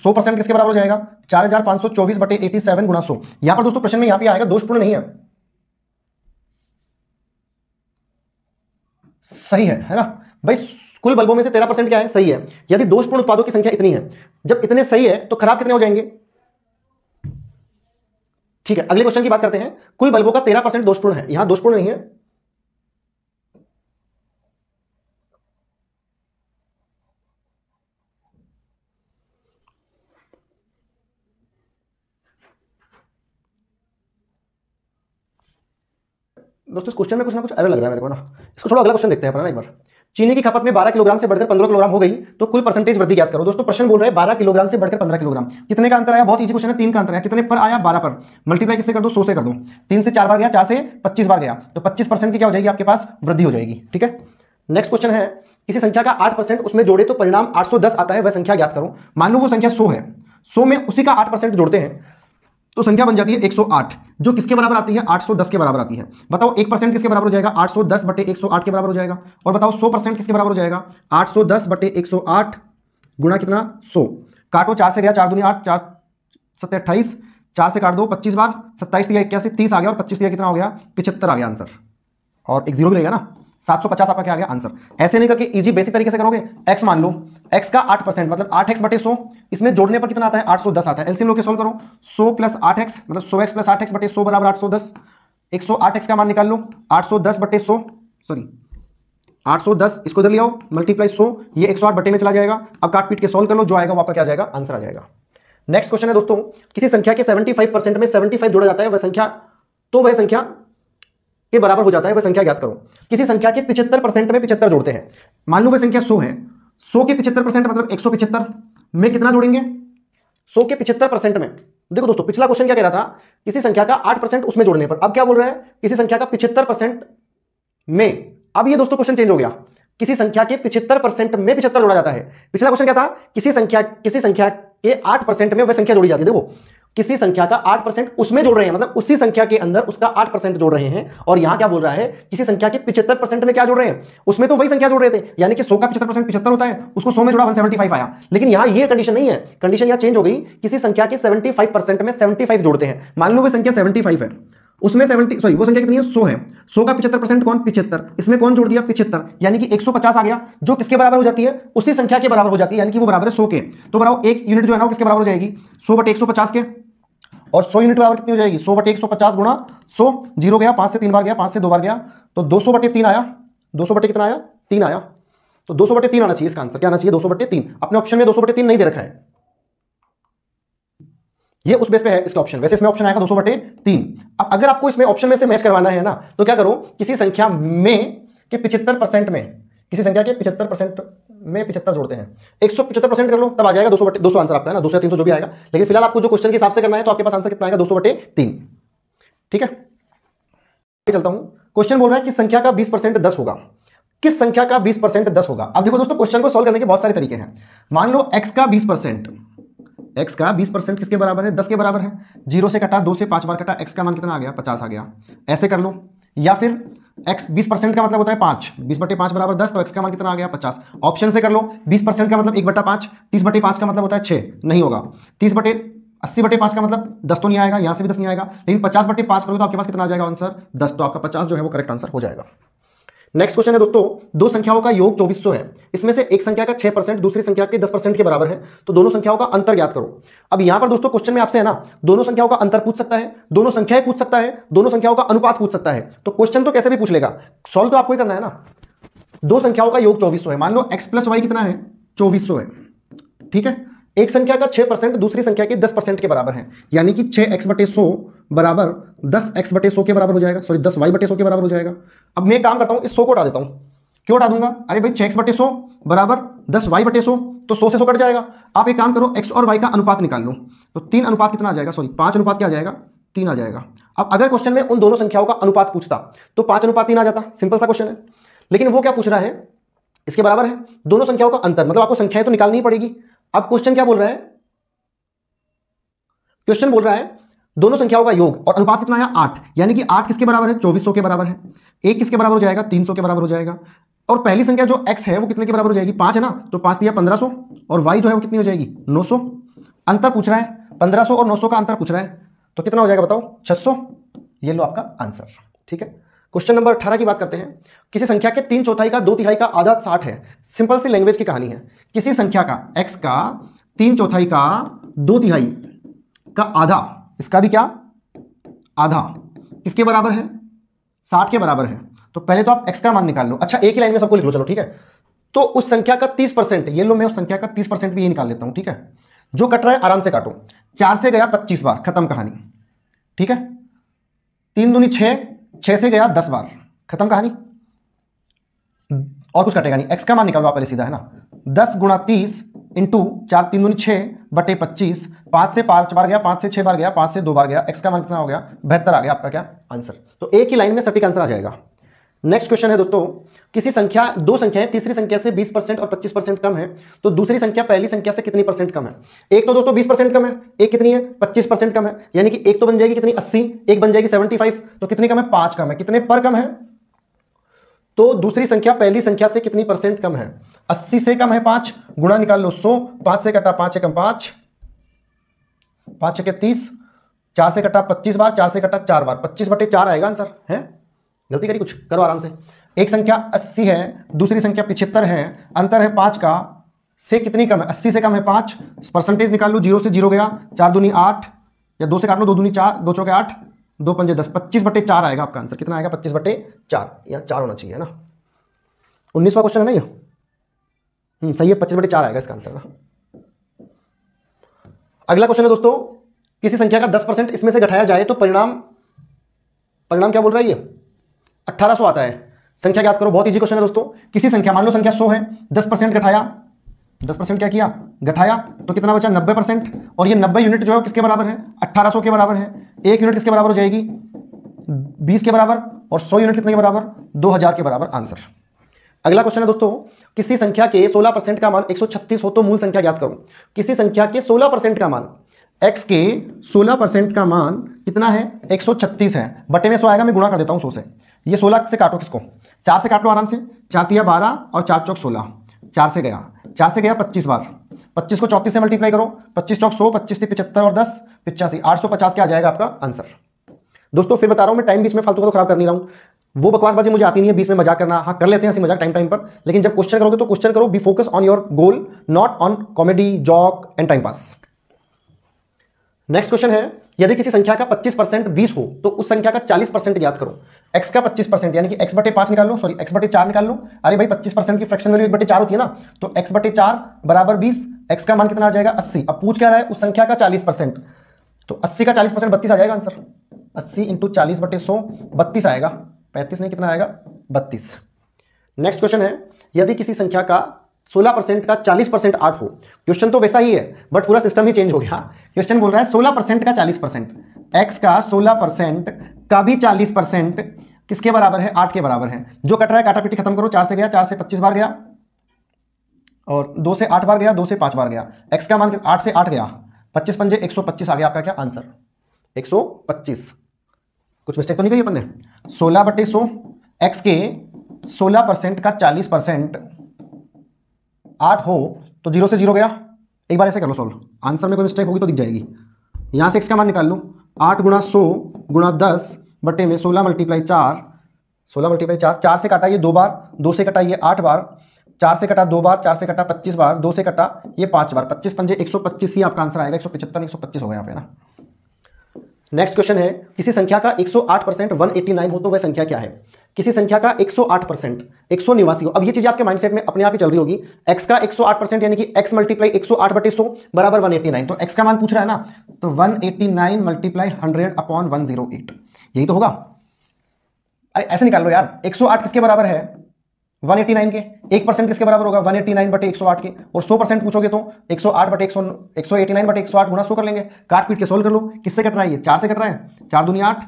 100% किसके बराबर हो जाएगा, 4524 बटे 87 गुणा 100। यहां पर दोस्तों प्रश्न में यहां पे आएगा दोषपूर्ण नहीं है, सही है ना भाई। कुल बल्बों में से 13% क्या है, सही है। यदि दोषपूर्ण उत्पादों की संख्या इतनी है, जब इतने सही है तो खराब कितने हो जाएंगे। ठीक है, अगले क्वेश्चन की बात करते हैं। कुल बल्बों का 13% दोषपूर्ण है, यहां दोषपूर्ण नहीं है। दोस्तों इस क्वेश्चन में कुछ ना कुछ एरर लग रहा है मेरे को ना, इसको छोड़ो, अगला क्वेश्चन देखते हैं अपना एक बार। चीनी की खपत में 12 किलोग्राम से बढ़कर 15 किलोग्राम हो गई तो कुल परसेंटेज वृद्धि ज्ञात करो। दोस्तों प्रश्न बोल रहे हैं 12 किलोग्राम से बढ़कर 15 किलोग्राम, कितने का अंतर आया, बहुत इजी क्वेश्चन है, 3 का अंतर आया। कितने पर आया, 12 पर, मल्टीप्लाई किससे कर दो, 100 से कर दो। 3 से 4 बार गया, 4 से 25 बार गया, तो 25% की क्या हो जाएगी आपके पास, वृद्धि हो जाएगी। ठीक है, नेक्स्ट क्वेश्चन है, किसी संख्या का 8% उसमें जोड़े तो परिणाम 810 आता है, वह संख्या ज्ञात करो। मान लो वो संख्या 100 है, 100 में उसी का 8% जोड़ते हैं तो संख्या बन जाती है 108, जो किसके बराबर आती है, 810 के बराबर आती है। बताओ 1% किसके बराबर हो जाएगा, 810 बटे 108 के बराबर हो जाएगा। और बताओ 100% किसके बराबर हो जाएगा, 810 बटे 108 गुणा कितना, 100। काटो, 4 से गया 4 दूनी 8, 4 7 28, 4 से काट दो 25 बार, 27 दिया 81, 30 आ गया, और 25 दिया कितना हो गया, 75 आ गया आंसर। और एक जीरो भी रहेगा ना, 750 आपका क्या आ गया आंसर। ऐसे नहीं करके इजी बेसिक तरीके से करोगे। एक्स मान लो, एक्स का 8% मतलब 8x बटे 100, इसमें जोड़ने पर कितना आता है, 810 आता है। एलसीएम लोग के सोल्व करो, 100 प्लस 8x मतलब 100x प्लस 8x बटे 100 बराबर 810। 108x का मान निकाल लो, 810 बटे 100, सॉरी 810, इसको इधर ले आओ, मल्टीप्लाई 100, ये 108 बटे में चला जाएगा। अब काट पीट के सोल्व कर लो, जो आएगा वो आपका क्या जाएगा, आंसर आ जाएगा। नेक्स्ट क्वेश्चन है दोस्तों, किसी संख्या के 75% में 75 जोड़ा जाता है, वह संख्या तो वह संख्या के बराबर हो जाता है, वह संख्या ज्ञात करो। किसी संख्या के 75% में 75 जोड़ते हैं, मान लो वह संख्या 100 है, 100 के 75% मतलब 175 में कितना जोड़ेंगे, 100 के 75% में। देखो दोस्तों पिछला क्वेश्चन क्या कह रहा था, किसी संख्या का 8% उसमें जोड़ने पर, अब क्या बोल रहा है, किसी संख्या का 75% में। अब ये दोस्तों क्वेश्चन चेंज हो गया, किसी संख्या के 75% में 75 जोड़ा जाता है। पिछला क्वेश्चन क्या था, किसी संख्या के 8% में वह संख्या जोड़ी जाती है। देखो किसी संख्या का 8% उसमें जोड़ रहे हैं, मतलब उसी संख्या के अंदर उसका 8% जोड़ रहे हैं। और यहां क्या बोल रहा है, किसी संख्या के 75% में क्या जोड़ रहे हैं, उसमें तो वही संख्या जोड़ रहे थे, यानी कि 100 का 75% 75 होता है, उसको 100 में जोड़ा 175 आया। लेकिन यहां ये कंडीशन नहीं है, कंडीशन यहां चेंज हो गई, किसी संख्या के 75% में 75 जोड़ते हैं। मान लो वो संख्या 75 है, उसमें 70 सॉरी वो संख्या कितनी है, 100 है, 100 का 75% कौन, 75, इसमें कौन जोड़ दिया, 75, यानी कि 150 आ गया, जो किसके बराबर हो जाती है, उसी संख्या के बराबर हो जाती है, यानी कि वो बराबर है 100 के। तो बताओ एक यूनिट जो है ना वो किसके बराबर हो जाएगी, 100 बटे 150 के, और 100 यूनिट बराबर कितनी हो जाएगी, 100 बटे 150 गुणा 100, जीरो गया, 5 से 3 बार गया, 5 से 2 बार गया, तो 200 बटे 3 आया, 200 बटे कितना आया, 3 आया, तो 200 बटे 3 आना चाहिए, इसका आंसर क्या आना चाहिए, 200 बटे 3। अपने ऑप्शन में 200 बटे 3 नहीं दे रखा है, ये उस बेस पे है इसका ऑप्शन, वैसे इसमें ऑप्शन आएगा 200 बटे 3। अब अगर आपको इसमें ऑप्शन में से मैच करवाना है ना, तो क्या करो, किसी संख्या में के 75% में, किसी संख्या के 75% में 75 जोड़ते हैं, 175% कर लो, तब आ जाएगा 200 बटे 200 आंसर आपका है ना, 200 या 300 जो भी आएगा। लेकिन फिलहाल आपको जो क्वेश्चन के हिसाब से करना है, तो आपके पास आंसर कितना आएगा, 200 बटे 3। ठीक है, चलता हूं। क्वेश्चन बोल रहा है किस संख्या का 20% 10 होगा, किस संख्या का 20% 10 होगा। अब देखो दोस्तों क्वेश्चन को सॉल्व करने के बहुत सारे तरीके हैं। मान लो x का 20%, x का 20% किसके बराबर है, 10 के बराबर है। 0 से कटा, 2 से 5 बार कटा, x का मान कितना आ गया, 50 आ गया। ऐसे कर लो, या फिर x 20% का मतलब होता है 5, 20 बटे 5 बराबर 10, तो x का मान कितना आ गया, 50। ऑप्शन से कर लो, 20% का मतलब 1 बटा 5, 30 बटे 5 का मतलब होता है 6, नहीं होगा। 80 बटे 5 का मतलब 10 तो नहीं आएगा, यहां से भी 10 नहीं आएगा, लेकिन 50 बटे 5 करोगे तो आपके पास कितना आ जाएगा आंसर, 10। तो आपका 50 जो है वो करेक्ट आंसर हो जाएगा। नेक्स्ट क्वेश्चन है दोस्तों, दो संख्याओं का योग 2400 है, इसमें से एक संख्या का 6% दूसरी संख्या के 10% के बराबर है, तो दोनों संख्याओं का अंतर ज्ञात करो। अब यहां पर दोस्तों क्वेश्चन में आपसे है ना, दोनों संख्याओं का अंतर पूछ सकता है, दोनों संख्याएं पूछ सकता है, दोनों संख्याओं का अनुपात पूछ सकता है। तो क्वेश्चन तो कैसे भी पूछ लेगा, सॉल्व तो आपको ही करना है ना। दो संख्याओं का योग 2400 है, मान लो x प्लस वाई कितना है, 2400 है। ठीक है, एक संख्या का 6% दूसरी संख्या के 10% के बराबर है, यानी कि 6x बटे 100 बराबर 10x/100 के बराबर हो जाएगा, सॉरी 10y/100 के बराबर हो जाएगा। अब मैं एक काम करता हूँ, इस 100 को हटा देता हूँ। क्यों हटा दूंगा? अरे भाई 6x/100 बराबर 10y/100, तो 100 से 100 कट जाएगा। आप एक काम करो, x और y का अनुपात निकाल लो, तो 3 अनुपात कितना आ जाएगा, सॉरी 5 अनुपात क्या आ जाएगा, 3 आ जाएगा। अब अगर क्वेश्चन में उन दोनों संख्याओं का अनुपात पूछता तो 5 अनुपात 3 आ जाता, सिंपल सा क्वेश्चन है। लेकिन वो क्या पूछ रहा है, इसके बराबर है दोनों संख्याओं का अंतर, मतलब आपको संख्याएं तो निकालनी ही पड़ेगी। अब क्वेश्चन क्या बोल रहा है, क्वेश्चन बोल रहा है दोनों संख्याओं का योग, और अनुपात कितना है 8, यानी कि 8 किसके बराबर है, 2400 के बराबर है। 1 किसके बराबर हो जाएगा, 300 के बराबर हो जाएगा। और पहली संख्या जो x है वो कितने के बराबर हो जाएगी, 5 है ना, तो 5 दिया 1500, और y जो है वो कितनी हो जाएगी, 900। अंतर पूछ रहा है, 1500 और 900 का अंतर पूछ रहा है, तो कितना हो जाएगा बताओ, 600। ये लो आपका आंसर। ठीक है, क्वेश्चन नंबर 18 की बात करते हैं। किसी संख्या के 3/4 का 2/3 का आधा 60 है। सिंपल सी लैंग्वेज की कहानी है। किसी संख्या का x का 3/4 का 2/3 का आधा, इसका भी क्या आधा, किसके बराबर है, 60 के बराबर है। तो पहले तो आप x का मान निकाल लो। अच्छा, एक ही लाइन में सबको लिख लो, चलो ठीक है। तो उस संख्या का 30%, ये लो मैं उस संख्या का 30% भी ये निकाल लेता हूं। ठीक है, जो कट रहा है आराम से काटो। 4 से गया 25 बार, खत्म कहानी। ठीक है, 3 दूनी 6, 6 से गया 10 बार, खत्म कहानी, और कुछ कटेगा नहीं। x का मान निकालो आप पहले, सीधा है ना, 10 गुणा 30 इंटू 4 3 दूनी 6 बटे 25, 5 से 5 बार गया, 5 से 6 बार गया, 5 से 2 बार गया, x का मान कितना हो गया, 72 आ गया आपका क्या आंसर। तो एक ही लाइन में सटीक आंसर आ जाएगा। नेक्स्ट क्वेश्चन है दोस्तों, किसी संख्या, दो संख्याएं तीसरी संख्या से 20% और 25% कम है, तो दूसरी संख्या पहली संख्या से कितनी % कम है। एक तो दोस्तों 20% कम है, एक कितनी है 25% कम है, यानी कि एक तो बन जाएगी कितनी 80, एक बन जाएगी 75, तो कितनी कम है 5 कम है। कितने पर कम है, तो दूसरी संख्या पहली संख्या से कितनी % कम है, 80 से कम है 5, गुणा निकाल लो 100, 5 से कटा 5 एकम 5, 5 छके 30, 4 से कटा 25 बार, 4 से कटा 4 बार, 25/4 आएगा आंसर। है गलती करी कुछ, करो आराम से। एक संख्या 80 है, दूसरी संख्या 75 है, अंतर है 5 का, से कितनी कम है, 80 से कम है 5, परसेंटेज निकाल लो, 0 से 0 गया, 4 दूनी 8, या 2 से काट लो, 2 दूनी 4, 2 चौके 8, 2 पंजे 10, 25/4 आएगा आपका आंसर। कितना आएगा, 25/4, या 4 होना चाहिए, है ना। 19वां क्वेश्चन है ना ये, सही है, 25/4 आएगा इसका आंसर ना। अगला क्वेश्चन है दोस्तों, किसी संख्या का 10% इसमें से घटाया जाए तो परिणाम क्या बोल रहा है ये, 1800 आता है। संख्या याद करो, बहुत इजी क्वेश्चन है दोस्तों। किसी संख्या, मान लो संख्या 100 है, 10% घटाया, 10% क्या किया, घटाया, तो कितना बचा 90%, और ये 90 यूनिट जो है किसके बराबर है, 1800 के बराबर है। 1 यूनिट किसके बराबर हो जाएगी, 20 के बराबर, और 100 यूनिट कितने के बराबर, 2000 के बराबर आंसर। अगला क्वेश्चन है दोस्तों, किसी संख्या के 16% का मान 136 हो तो मूल संख्या ज्ञात करो। किसी संख्या के 16% का मान, x के 16% का मान कितना है, 136 है, बटे में 100 आएगा, मैं गुणा कर देता हूं 100 से। ये 16 से काटो किसको, 4 से काट लो आराम से, 4 तिया 12 और 4 चौक 16, 4 से गया 25 बार, 25 को 34 से मल्टीप्लाई करो, 25 चौक 100, 25 से 75 और 10 85, 850 क्या आ जाएगा आपका आंसर। दोस्तों फिर बता रहा हूं, मैं टाइम बीच में फालतू का तो खराब कर नहीं रहा हूं, वो बकवासबाजी मुझे आती नहीं है, बीच में मजाक करना, हाँ कर लेते हैं ऐसी मजाक टाइम पर, लेकिन जब क्वेश्चन करोगे तो क्वेश्चन करो, be focus on your goal, not on comedy, joke and time pass. Next question है, यदि किसी संख्या का 25% 20 हो तो उस संख्या का 40% याद करो। x का 25% यानी कि x/5 निकाल लो, सॉरी x/4 निकाल लो। अरे भाई 25% की फ्रैक्शन वैल्यू 1/4 होती है ना, तो x/4 बराबर 20, x का मान कितना आ जाएगा 80। अब पूछ क्या रहा है, उस संख्या का 40%, तो 80 का 40% 32 आ जाएगा आंसर। 80 इंटू 40/100 32 आएगा, 35 नहीं, कितना आएगा 32। नेक्स्ट क्वेश्चन है, यदि किसी संख्या का 16% का 40% 8 हो। क्वेश्चन तो वैसा ही है बट पूरा सिस्टम ही चेंज हो गया। क्वेश्चन बोल रहा है 16% का 40%, x का 16% का भी 40% किसके बराबर है, 8 के बराबर है। जो कट रहा है काटा पीटी खत्म करो, 4 से गया, 4 से 25 बार गया, और 2 से 8 बार गया, 2 से 5 बार गया। x का मान 8 से 8 गया, 25 पंजे 125 आ गया आपका क्या आंसर, 125। कुछ मिस्टेक तो नहीं करी अपन ने। 16/100, x के 16% का 40% 8 हो तो 0 से 0 गया। एक बार ऐसे कर लो सॉल्व, आंसर में कोई मिस्टेक होगी तो दिख जाएगी। यहां से x का मान निकाल लो, 8 गुणा 100 गुणा 10 बटे में 16 मल्टीप्लाई 4, 16 मल्टीप्लाई 4, 4 से काटा ये 2 बार, 2 से कटा ये 8 बार, 4 से कटा 2 बार, 4 से कटा 25 बार, 2 से कटा ये 5 बार, 25 पंजे 125 ही आपका आंसर आएगा। 175 125 होगा यहाँ पे ना। नेक्स्ट क्वेश्चन है, किसी संख्या का 108% 189 हो तो वह संख्या क्या है। किसी संख्या का 108%, 189 हो। अब ये चीज आपके माइंडसेट में अपने आप ही चल रही होगी। x का 108% यानी कि x मल्टीप्लाई 108/100 बराबर 189। तो x का मान पूछ रहा है ना, तो 189 मल्टीप्लाई 100/108, यही तो होगा। अरे ऐसे निकाल लो यार, 108 किसके बराबर है? 189 के। 1% किसके बराबर होगा? 189/108 के। और 100% पूछोगे तो 189/108 गुणा 100 कर लेंगे। काट पीट के सोल्व कर लो। किससे कट रहा है? ये 4 से कट रहा है। 4 दूनी 8,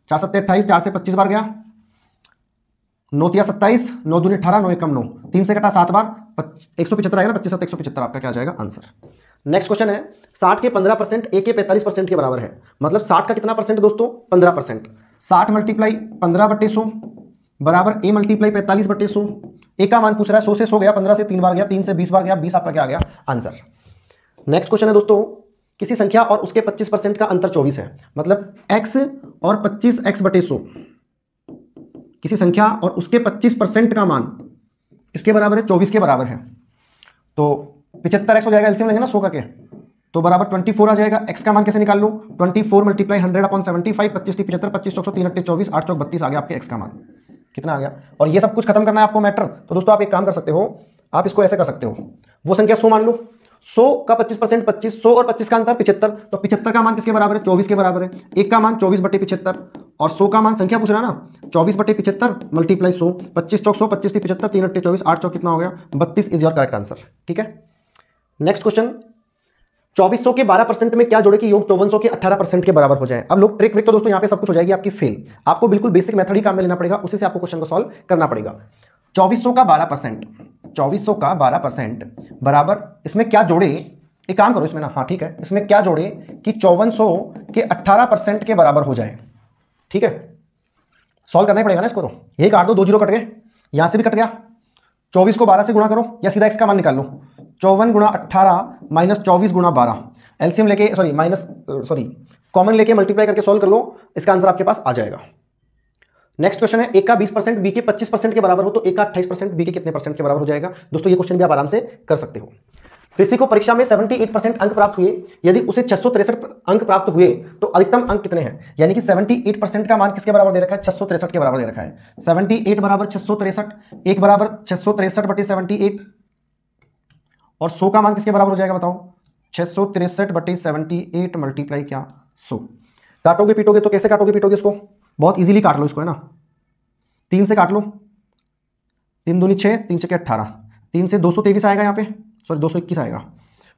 4 सत्ते 28, 4 से 25 बार गया, 9 तिया 27, 9 दूनी 18, 9 एकम 9, 3 से कटा 7 बार, 175 आएगा ना, 25 7 175 आपका क्या आ जाएगा आंसर। नेक्स्ट क्वेश्चन है, 60 के 15% ए के 45% के बराबर है। मतलब 60 का कितना परसेंट दोस्तों? 15%। 60 मल्टीप्लाई 15/100 बराबर ए मल्टीप्लाई 45/100। ए का मान पूछ रहा है, 100 से 100 गया, 15 से 3 बार गया, 3 से 20 बार गया, 20 आपका क्या आ गया आंसर। नेक्स्ट क्वेश्चन है दोस्तों, किसी संख्या और उसके 25% का अंतर 24 है। मतलब x और 25x/100, किसी संख्या और उसके 25% का मान किसके बराबर है? 24 के बराबर है। तो 75x हो जाएगा, एलसीएम लेंगे ना 100 करके, तो बराबर 24 आ जाएगा। x का मान कैसे निकाल लो? 24 मल्टीप्लाई 100/75, 25 3 75, 25 चौक 3 8 24, 8 चौक 32 आ गया आपके x का मान। कितना आ गया? और ये सब कुछ खत्म करना है आपको मैटर। तो दोस्तों आप एक काम कर सकते हो, आप इसको ऐसे कर सकते हो, वो संख्या 100 मान लो, 100 का 25% 25, 100 और 25 का अंतर 75, तो 75 का मान किसके बराबर है? 24 के बराबर है। एक का मान 24/75 और 100 का मान संख्या पूछ रहा ना, 24/75 मल्टीप्लाई 100, 25 चौक 100, 25 3 75, 3 8 24, 8 चौक कितना हो गया? 32 इज योर करेक्ट आंसर। ठीक है। नेक्स्ट क्वेश्चन, 2400 के 12% में क्या जोड़े कि योग 5400 के 18% के बराबर हो जाए। अब लोग ट्रिक विक तो दोस्तों यहाँ पे सब कुछ हो जाएगी आपकी फेल। आपको बिल्कुल बेसिक मेथड ही काम में लेना पड़ेगा, उसी से आपको क्वेश्चन को सॉल्व करना पड़ेगा। 2400 का 12%, 2400 का 12% बराबर, इसमें क्या जोड़े? एक काम करो इसमें ना, हाँ ठीक है, इसमें क्या जोड़े कि 5400 के 18% के बराबर हो जाए। ठीक है, सॉल्व करना ही पड़ेगा ना इसको। तो यही काट दो, 2 जीरो कट गए, यहां से भी कट गया। 24 को 12 से गुणा करो या सीधा x का मान निकाल लो। 54 गुणा 18 माइनस 24 गुणा 12, एलसीएम लेके कॉमन लेके मल्टीप्लाई करके सॉल्व कर लो, इसका आंसर आपके पास आ जाएगा। नेक्स्ट क्वेश्चन है, a का 20% b के 25% के बराबर हो तो a का 28% b के कितने परसेंट के बराबर हो जाएगा? दोस्तों ये क्वेश्चन भी आप आराम से कर सकते हो। किसी को परीक्षा में 78% अंक प्राप्त हुए, यदि उसे 663 अंक प्राप्त हुए तो अधिकतम अंक कितने हैं? यानी कि 78% का मान किसके बराबर दे रखा है? 663 के बराबर दे रखा है। 78 बराबर 663, एक बराबर 663/78, और 100 का मान किसके बराबर हो जाएगा बताओ? 663/78 मल्टीप्लाई क्या 100। काटोगे पीटोगे तो कैसे काटोगे पीटोगे इसको? बहुत इजीली काट लो इसको, है ना। 3 से काट लो, 3 दूनी 6, 3 6 18, 3 से 223 आएगा यहाँ पे, सॉरी 221 आएगा।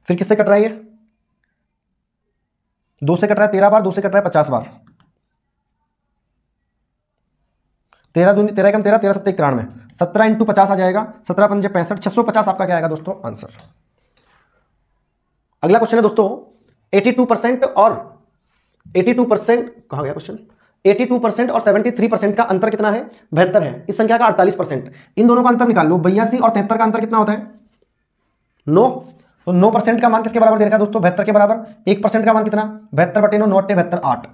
फिर किससे कट रहा है ये? 2 से कट रहा है 13 बार, 2 से कट रहा है 50 बार। 13 दूनी 13 कम 13, 13 7 91, 17 इंटू 50 आ जाएगा, 17 पंजे 65, 650 आपका क्या आएगा दोस्तों आंसर। अगला क्वेश्चन है दोस्तों, 82% और 82% कहा गया क्वेश्चन, 82% और 73% का अंतर कितना है? 72 है। इस संख्या का 48%, इन दोनों का अंतर निकाल लो। 82 और 73 का अंतर कितना होता है? 9। तो 9% का मान किसके बराबर दे रखा है दोस्तों? 72 के बराबर। 1% का मान कितना? 72/9, 9 72 8।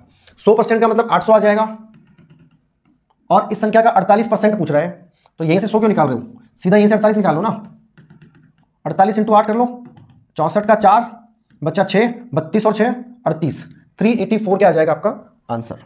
100% का मतलब 800 आ जाएगा। और इस संख्या का 48% पूछ रहा है, तो यहीं से 100 क्यों निकाल रहे हो? सीधा यहीं से 48 निकालो ना। 48 इंटू 8 कर लो, 64 का 4 बच्चा 6, 32 और 6 38, 384 क्या आ जाएगा आपका आंसर।